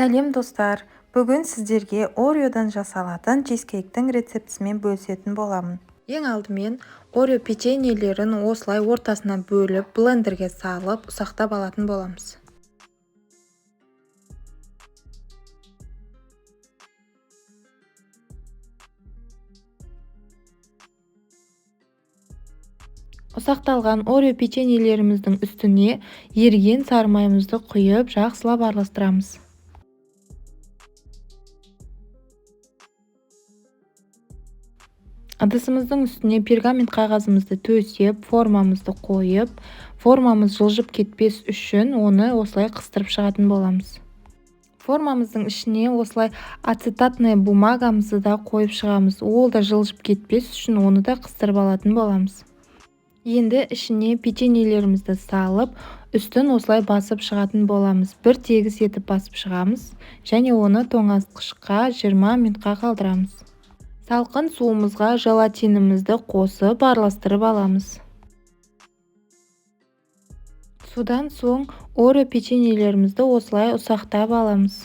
Сәлем достар! Бүгін сіздерге Ореодан жасалатын чизкейктің рецептісімен бөлісетін боламын. Ең алдымен Орео печеньелерін осылай ортасына бөліп, блендерге салып, ұсақтап алатын боламыз. Ұсақталған Орео печеньелеріміздің үстіне еріген сары майымызды құйып, жақсылап араластырамыз. Ыдысымыздың үстіне пергамент қағазымызды төсеп, формамызды қойып, формамыз жылжып кетпес үшін оны осылай қыстырып шығатын боламыз. Формамыздың ішіне осылай ацетатный бумагамызды да қойып шығамыз. Ол да жылжып кетпес үшін оны да қыстырып алатын боламыз. Енді ішіне печеньелерімізді салып, үстін осылай басып шығатын боламыз. Бір тегіс етіп басып шығамыз және оны тоңазытқышқа 20 минутқа қалдырамыз. Салқын суымызға желатинімізді қосып араластырып аламыз. Судан соң Орео печеньелерімізді осылай ұсақтап аламыз.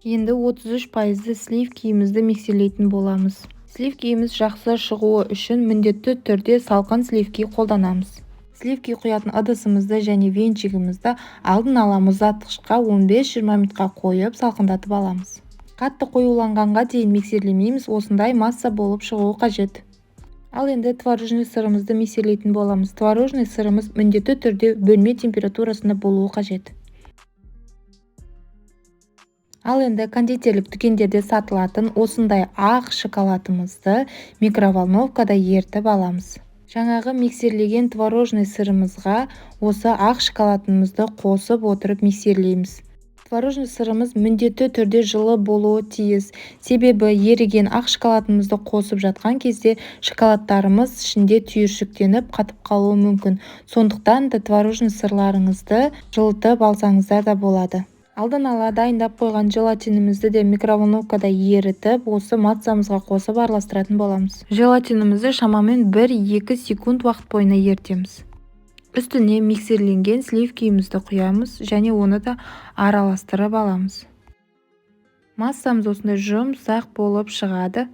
Енді 33% сливкиімізді миксерлейтін боламыз. Сливкиіміз жақсы шығуы үшін міндетті түрде салқын сливки қолданамыз. Сливки құятын ыдысымызды және венчигімізді алдын ала мұздатқышқа 15-20 минутқа қойып салқындатып аламыз. Қатты қоюланғанға дейін миксерлемейміз, осындай масса болып шығуы қажет. Ал енді творожный сырымызды миксерлейтін боламыз. Творожный сырымыз міндетті түрде бөлме температурасында болуы қажет. Ал енді кондитерлік дүкендерде сатылатын осындай ақ шоколадымызды микроволновкада ерітіп аламыз. Жаңағы миксерлеген творожный сырымызға осы ақ шоколадымызды қосып отырып миксерлейміз. Творожный сырымыз міндетті түрде жылы болуы тиіс. Себебі еріген ақ шоколадымызды қосып жатқан кезде шоколадтарымыз ішінде түйіршіктеніп қатып қалуы мүмкін. Сондықтан да творожный сырларыңызды жылытып алсаңыздар да болады. Алдын ала дайындап қойған желатинімізді де микроволновкада ерітіп, осы массамызға қосып араластыратын боламыз. Желатинімізді шамамен 1-2 секунд уақыт бойына ерітеміз. Үстіне миксерленген сливкиімізді құямыз және оны да араластырып аламыз. Массамыз осындай жұмсақ болып шығады.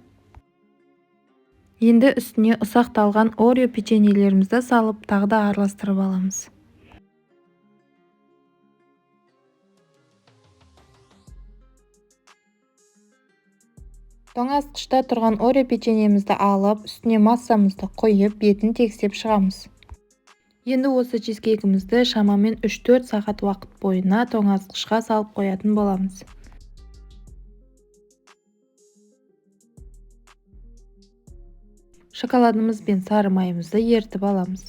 Енді үстіне ұсақталған Орео печеньелерімізді салып, тағы да араластырып аламыз. Тоңазытқышта тұрған Орео печеньемізді алып, үстіне массамызды құйып, бетін тегістеп шығамыз. Енді осы чизкейкімізді шамамен 3-4 сағат уақыт бойына тоңазытқышқа салып қоятын боламыз. Шоколадымыз бен сары майымызды ерітіп аламыз.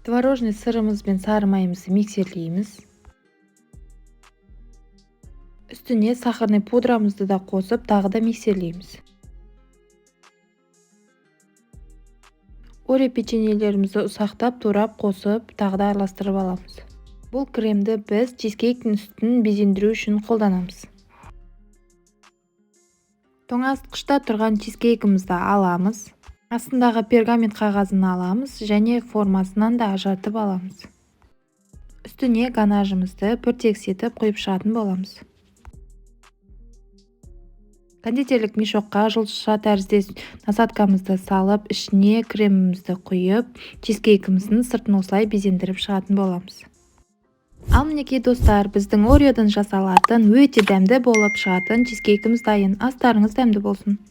Творожный сырымыз бен сары майымызды миксерлейміз. Үстіне сахарный пудрамызды да қосып, тағы да миксерлейміз. Орео печеньелерімізді ұсақтап, турап қосып, тағы да араластырып аламыз. Бұл кремді біз чизкейктің үстін безендіру үшін қолданамыз. Тоңазытқышта тұрған чизкейкімізді аламыз. Астындағы пергамент қағазын аламыз және формасынан да ажыратып аламыз. Үстіне ганажымызды бір тегіс етіп құйып шығатын боламыз. Кондитерлік мешокқа жылтыша тәріздес насадкамызды салып, ішіне кремімізді құйып, чизкейкіміздің сыртын осылай безендіріп шығатын боламыз. Ал мінекей достар, біздің Ореодан жасалатын өте дәмді болып шығатын чизкейкіміз дайын. Астарыңыз дәмді болсын.